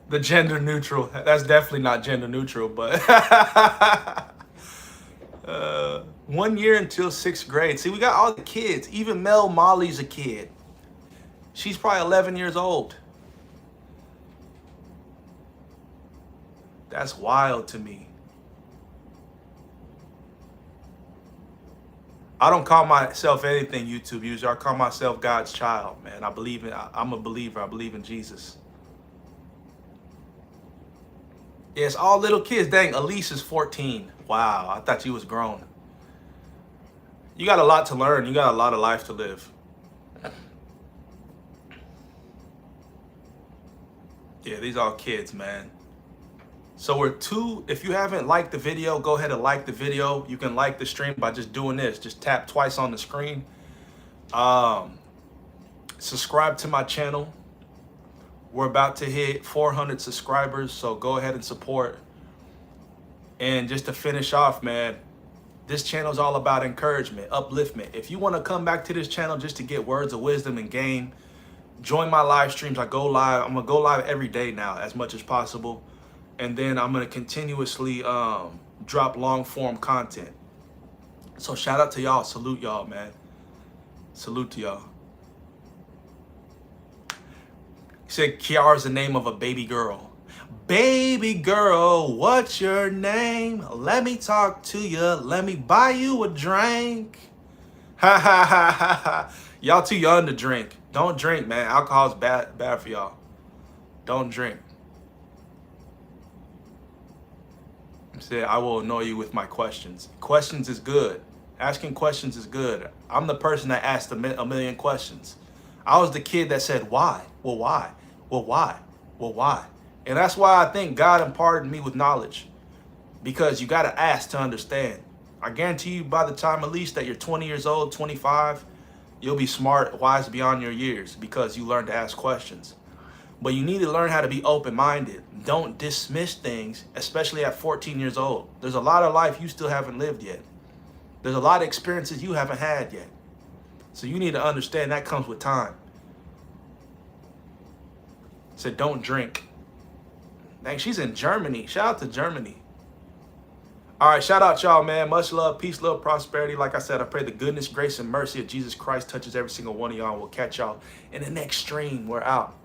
The gender neutral. That's definitely not gender neutral, but 1 year until 6th grade. See, we got all the kids. Even Mel Molly's a kid. She's probably 11 years old. That's wild to me. I don't call myself anything, YouTube user. I call myself God's child, man. I'm a believer. I believe in Jesus. Yeah, it's all little kids. Dang, Elise is 14. Wow, I thought you was grown. You got a lot to learn. You got a lot of life to live. Yeah, these are all kids, man. So if you haven't liked the video, go ahead and like the video. You can like the stream by just doing this. Just tap twice on the screen. Subscribe to my channel. We're about to hit 400 subscribers, so go ahead and support. And just to finish off, man, this channel is all about encouragement, upliftment. If you want to come back to this channel just to get words of wisdom and game, join my live streams. I go live. I'm going to go live every day now as much as possible. And then I'm going to continuously drop long form content. So shout out to y'all. Salute y'all, man. Salute to y'all. He said Kiara's the name of a baby girl. Baby girl, what's your name? Let me talk to you. Let me buy you a drink. Ha ha ha ha ha. Y'all too young to drink. Don't drink, man. Alcohol's bad for y'all. Don't drink. He said, I will annoy you with my questions. Questions is good. Asking questions is good. I'm the person that asked a million questions. I was the kid that said, why? Well, why? Well, why? Well, why? And that's why I think God imparted me with knowledge. Because you got to ask to understand. I guarantee you by the time at least that you're 20 years old, 25, you'll be smart, wise beyond your years because you learn to ask questions. But you need to learn how to be open-minded. Don't dismiss things, especially at 14 years old. There's a lot of life you still haven't lived yet. There's a lot of experiences you haven't had yet. So you need to understand that comes with time. So don't drink. Dang, she's in Germany. Shout out to Germany. All right, shout out y'all, man. Much love, peace, love, prosperity. Like I said, I pray the goodness, grace, and mercy of Jesus Christ touches every single one of y'all. We'll catch y'all in the next stream. We're out.